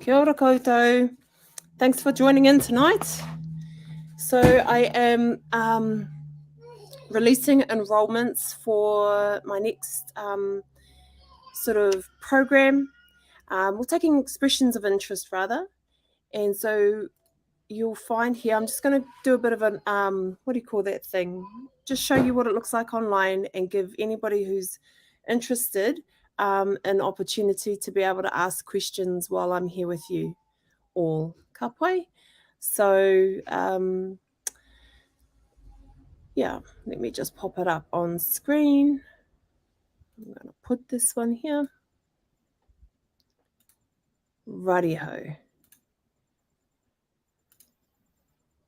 Kia ora koutou. Thanks for joining in tonight. So I am releasing enrolments for my next sort of program. We're taking expressions of interest rather. And so you'll find here, I'm just going to do a bit of an, what do you call that thing? Just show you what it looks like online and give anybody who's interested an opportunity to be able to ask questions while I'm here with you all. Ka pai. So, yeah, let me just pop it up on screen. I'm going to put this one here. Righty-ho.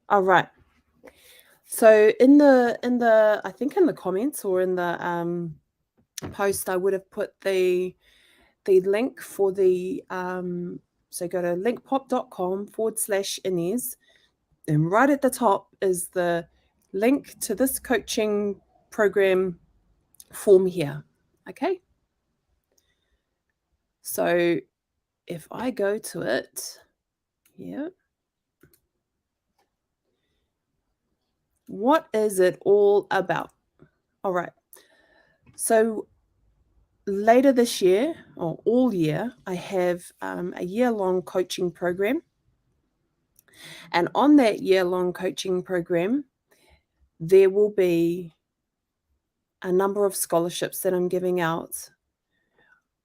All right. So in the I think in the comments or in the post, I would have put the link for the so go to linkpop.com/Inez, and right at the top is the link to this coaching program form here. Okay. So if I go to it here, what is it all about? All right. So later this year, or all year, I have a year-long coaching program. And on that year-long coaching program, there will be a number of scholarships that I'm giving out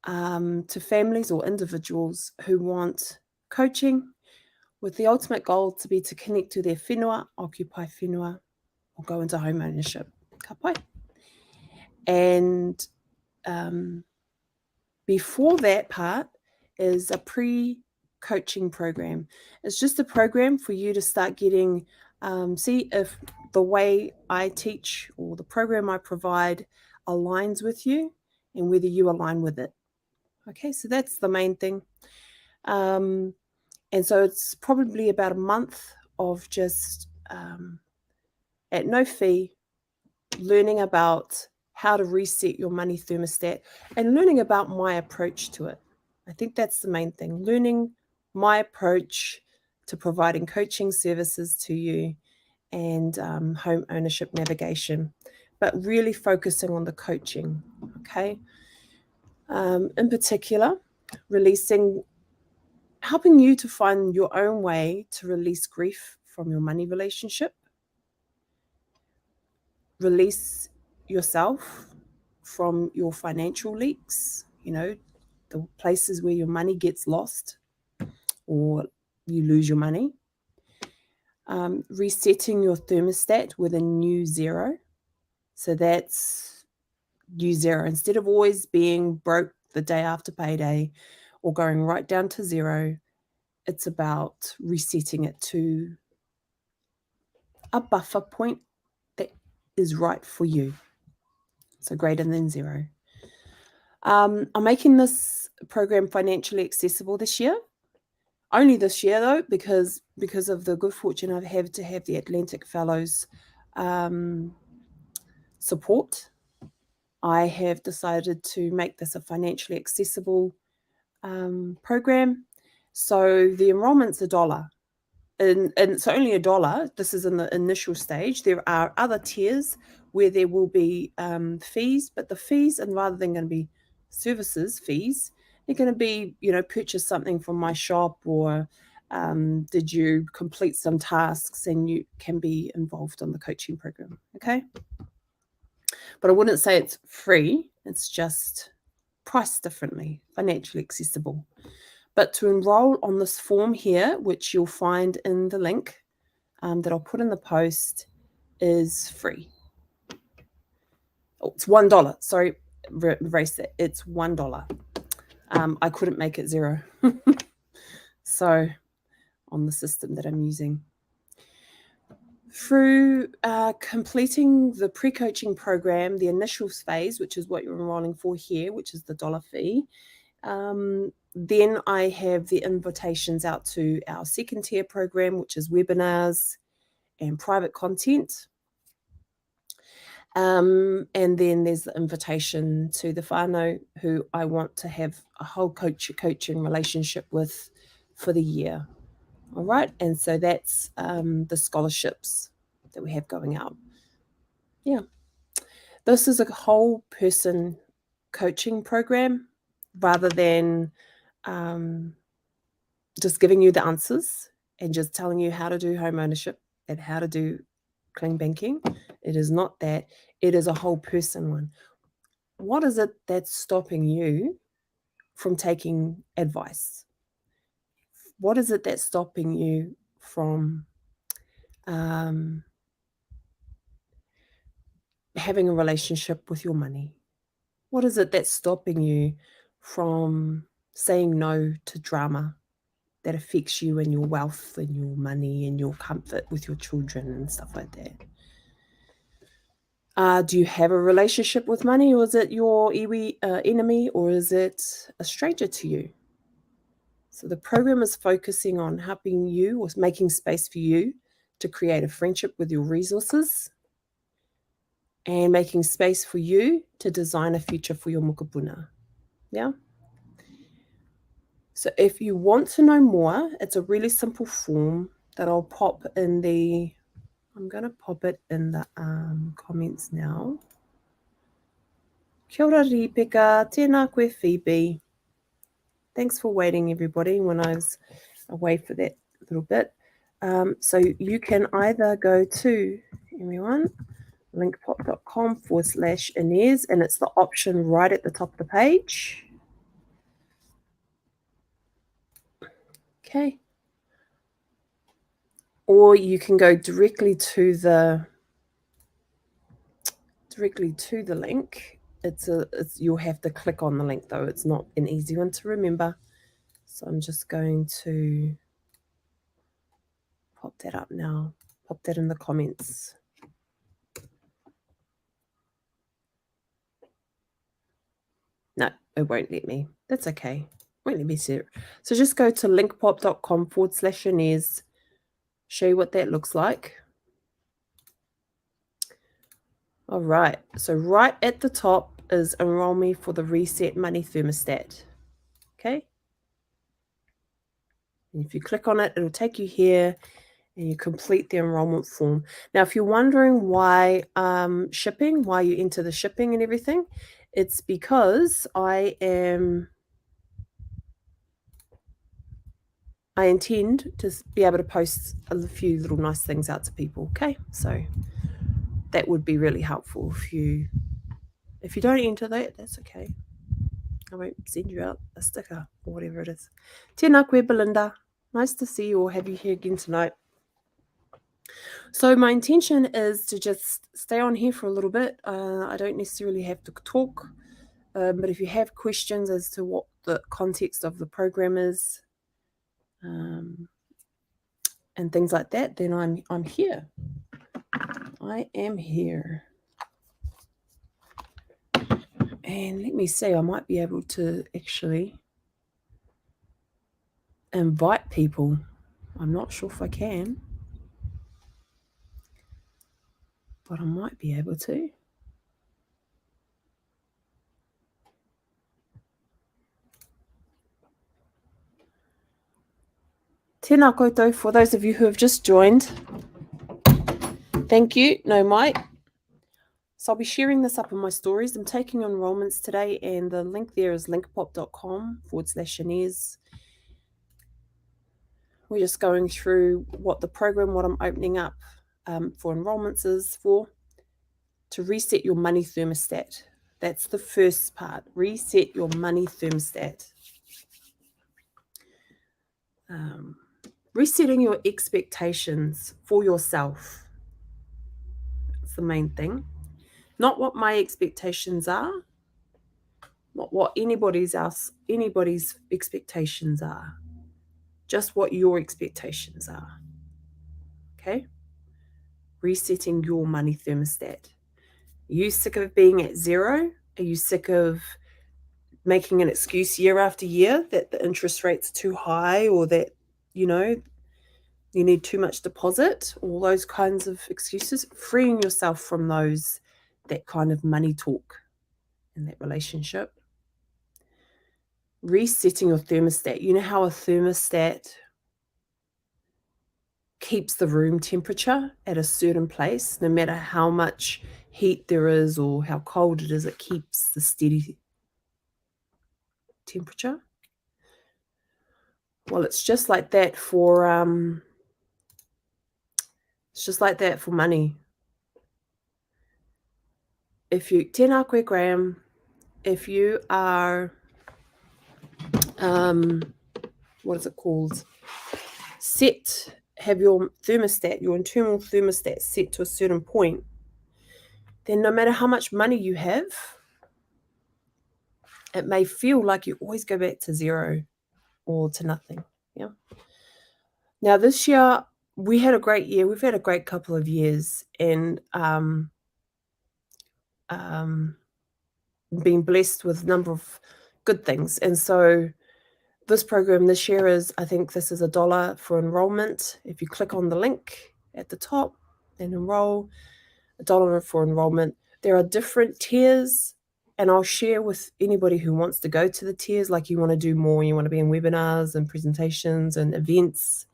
to families or individuals who want coaching with the ultimate goal to be to connect to their whenua, occupy whenua, or go into home ownership. Ka pai. And before that part is a pre-coaching program. It's just a program for you to start getting, see if the way I teach or the program I provide aligns with you and whether you align with it. Okay, so that's the main thing. And so it's probably about a month of just at no fee, learning about how to reset your money thermostat and learning about my approach to it. I think that's the main thing, learning my approach to providing coaching services to you and home ownership navigation, but really focusing on the coaching, okay? In particular, helping you to find your own way to release grief from your money relationship, release yourself from your financial leaks, the places where your money gets lost or you lose your money, resetting your thermostat with a new zero, So that's you zero. Instead of always being broke the day after payday or going right down to zero, it's about resetting it to a buffer point that is right for you. So greater than zero. I'm making this program financially accessible this year. Only this year though, because of the good fortune I've had to have the Atlantic Fellows support. I have decided to make this a financially accessible program. So the enrolment's $1. And it's only $1. This is in the initial stage. There are other tiers where there will be fees, but the fees, and rather than going to be services fees, they're going to be, purchase something from my shop, or did you complete some tasks, and you can be involved on the coaching program. Okay. But I wouldn't say it's free. It's just priced differently, financially accessible. But to enroll on this form here, which you'll find in the link that I'll put in the post, is free. Oh, it's $1. Sorry, erase that. It's $1. I couldn't make it zero. So on the system that I'm using. Through completing the pre-coaching program, the initial phase, which is what you're enrolling for here, which is the $1 fee, then I have the invitations out to our second tier program, which is webinars and private content. And then there's the invitation to the whānau who I want to have a whole coaching relationship with for the year. All right. And so that's the scholarships that we have going out. Yeah. This is a whole person coaching program rather than just giving you the answers and just telling you how to do home ownership and how to do clean banking. It is not that. It is a whole person one. What is it that's stopping you from taking advice? What is it that's stopping you from having a relationship with your money? What is it that's stopping you from saying no to drama that affects you and your wealth and your money and your comfort with your children and stuff like that? Do you have a relationship with money, or is it your iwi enemy, or is it a stranger to you? So the program is focusing on helping you, or making space for you to create a friendship with your resources, and making space for you to design a future for your mokopuna. Yeah. So if you want to know more, it's a really simple form that I'll pop in the, I'm going to pop it in the comments now. Kia ora Ripeka, tēnā koe Phoebe. Thanks for waiting, everybody, when I was away for that little bit. So you can either go to, everyone, linkpop.com/Inez, and it's the option right at the top of the page. Okay. Or you can go directly to the link. You'll have to click on the link though. It's not an easy one to remember. So I'm just going to pop that up now. Pop that in the comments. No, it won't let me. That's okay. Won't let me see it. So just go to linkpop.com/Inez. Show you what that looks like. All right. So right at the top is enroll me for the reset money thermostat. Okay. And if you click on it, it'll take you here and you complete the enrollment form. Now, if you're wondering why shipping, why you enter the shipping and everything, it's because I intend to be able to post a few little nice things out to people. Okay, so that would be really helpful. If you don't enter that, that's okay. I won't send you out a sticker or whatever it is. Tēnā koe, Belinda. Nice to see you or have you here again tonight. So my intention is to just stay on here for a little bit. I don't necessarily have to talk, but if you have questions as to what the context of the program is, and things like that, then I'm here. I am here. And let me see, I might be able to actually invite people. I'm not sure if I can, but I might be able to. Tēnā koutou, for those of you who have just joined. Thank you, no mai. So I'll be sharing this up in my stories. I'm taking enrolments today, and the link there is linkpop.com/Inez. We're just going through what the program, what I'm opening up for enrolments is for, to reset your money thermostat. That's the first part. Reset your money thermostat. Resetting your expectations for yourself. That's the main thing. Not what my expectations are, not what anybody's expectations are. Just what your expectations are. Okay? Resetting your money thermostat. Are you sick of being at zero? Are you sick of making an excuse year after year that the interest rate's too high, or that, you need too much deposit? All those kinds of excuses. Freeing yourself from that kind of money talk in that relationship. Resetting your thermostat. You know how a thermostat keeps the room temperature at a certain place, no matter how much heat there is or how cold it is, it keeps the steady temperature. Well, it's just like that for money. If you tēnā koe Graham, if you are what is it called? Have your thermostat, your internal thermostat set to a certain point, then no matter how much money you have, it may feel like you always go back to zero or to nothing. Yeah. Now this year we had a great year. We've had a great couple of years, and been blessed with a number of good things. And so this program this year is, I think this is $1 for enrollment. If you click on the link at the top and enroll, $1 for enrollment. There are different tiers, and I'll share with anybody who wants to go to the tiers, like you want to do more, you want to be in webinars and presentations and events.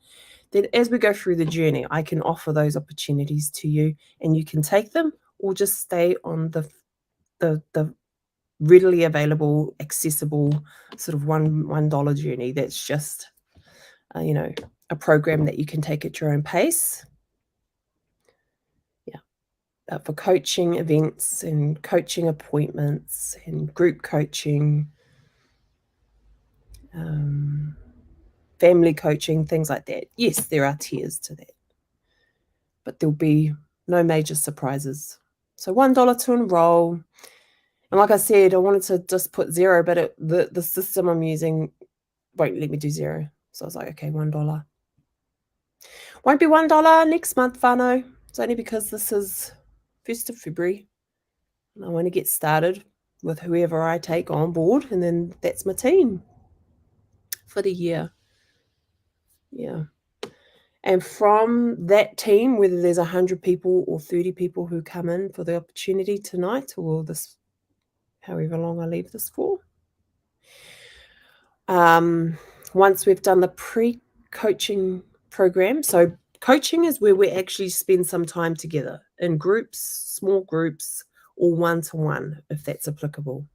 Then as we go through the journey, I can offer those opportunities to you, and you can take them or just stay on the readily available, accessible sort of $1 journey. That's just a program that you can take at your own pace. Yeah, for coaching events and coaching appointments and group coaching, family coaching, things like that. Yes, there are tiers to that, but there'll be no major surprises. So $1 to enroll. And like I said, I wanted to just put zero, but the system I'm using won't let me do zero. So I was like, okay, $1. Won't be $1 next month, whānau. It's only because this is 1st of February. And I want to get started with whoever I take on board, and then that's my team for the year. Yeah. And from that team, whether there's 100 people or 30 people who come in for the opportunity tonight, or this, however long I leave this for, once we've done the pre-coaching program, so coaching is where we actually spend some time together in groups, small groups, or one-to-one, if that's applicable.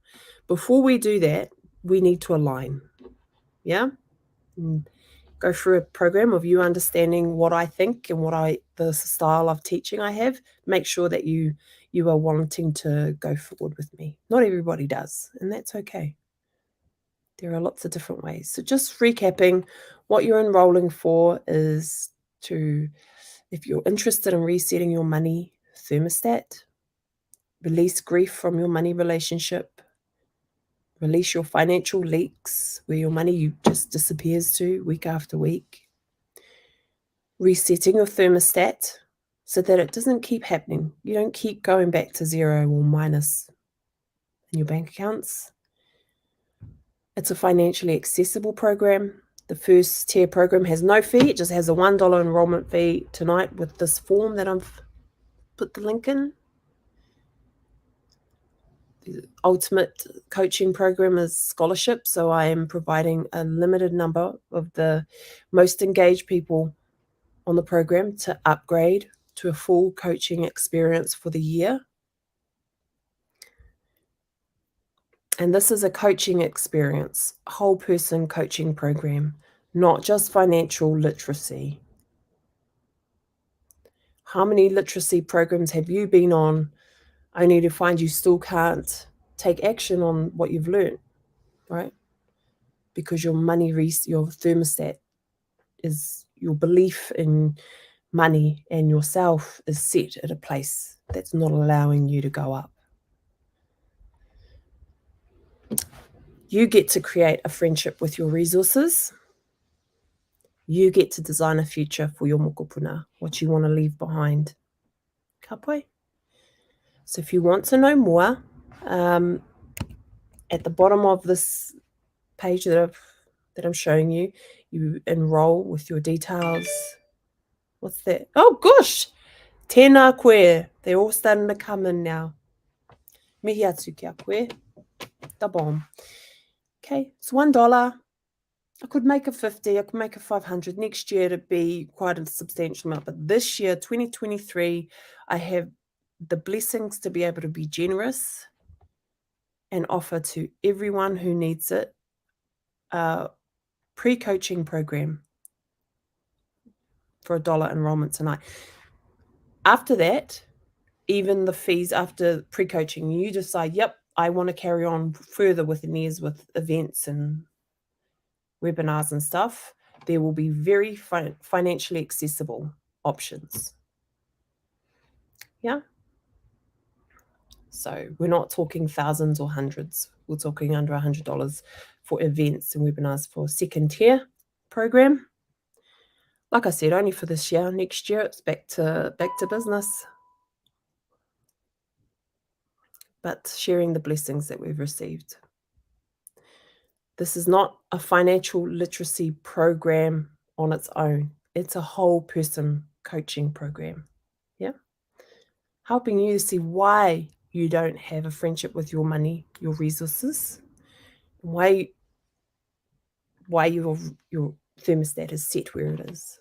Before we do that, we need to align. Yeah? And go through a program of you understanding what I think and the style of teaching I have. Make sure that you are wanting to go forward with me. Not everybody does, and that's okay. There are lots of different ways. So just recapping, what you're enrolling for is to If you're interested in resetting your money thermostat, release grief from your money relationship, release your financial leaks where your money just disappears to week after week, resetting your thermostat so that it doesn't keep happening. You don't keep going back to zero or minus in your bank accounts. It's a financially accessible program. The first tier program has no fee. It just has a $1 enrollment fee tonight with this form that I've put the link in. The ultimate coaching program is scholarship, so I am providing a limited number of the most engaged people on the program to upgrade to a full coaching experience for the year. And this is a coaching experience, a whole person coaching program, not just financial literacy. How many literacy programs have you been on only to find you still can't take action on what you've learned, right? Because your money, your thermostat is, your belief in money and yourself is set at a place that's not allowing you to go up. You get to create a friendship with your resources. You get to design a future for your mokopuna, what you want to leave behind. Ka pai? So if you want to know more, at the bottom of this page that I'm showing you, you enroll with your details. What's that? Oh gosh! Tēnā koe. They're all starting to come in now. Mihi atu kia koe. Da bomb. Okay, it's $1. I could make a 50, I could make a 500. Next year it'd be quite a substantial amount. But this year, 2023, I have the blessings to be able to be generous and offer to everyone who needs it a pre-coaching program for $1 enrollment tonight. After that, even the fees after pre-coaching, you decide, yep, I want to carry on further with Inez with events and webinars and stuff, there will be very financially accessible options. Yeah. So we're not talking thousands or hundreds. We're talking under $100 for events and webinars for second tier program. Like I said, only for this year. Next year it's back to business. But sharing the blessings that we've received. This is not a financial literacy program on its own. It's a whole person coaching program. Yeah. Helping you to see why you don't have a friendship with your money, your resources, why your thermostat is set where it is.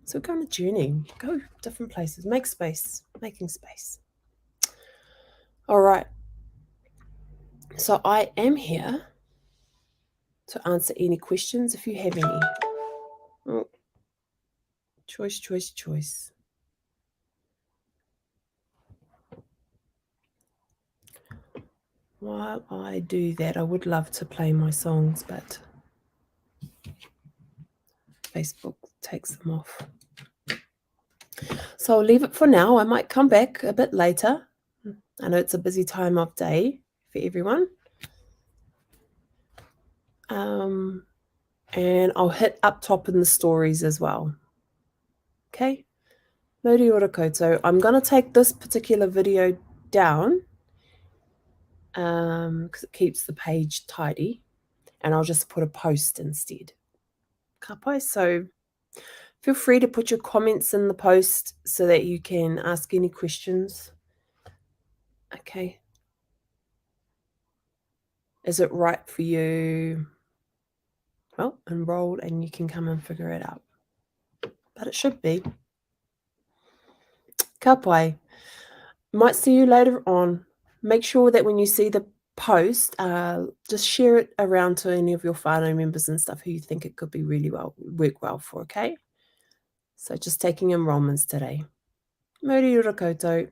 So go on a journey, go different places, make space, making space. All right. So I am here to answer any questions if you have any. Oh, choice. While I do that, I would love to play my songs, but Facebook takes them off. So I'll leave it for now. I might come back a bit later. I know it's a busy time of day for everyone. And I'll hit up top in the stories as well. Okay? Mōri ora koutou. I'm going to take this particular video down because it keeps the page tidy. And I'll just put a post instead. Ka pai? So feel free to put your comments in the post so that you can ask any questions. Okay. Is it right for you? Well, enrolled and you can come and figure it out. But it should be. Ka pai. Might see you later on. Make sure that when you see the post, just share it around to any of your whānau members and stuff who you think it could be really work well for, okay? So just taking enrollments today. Mōri ora koutou.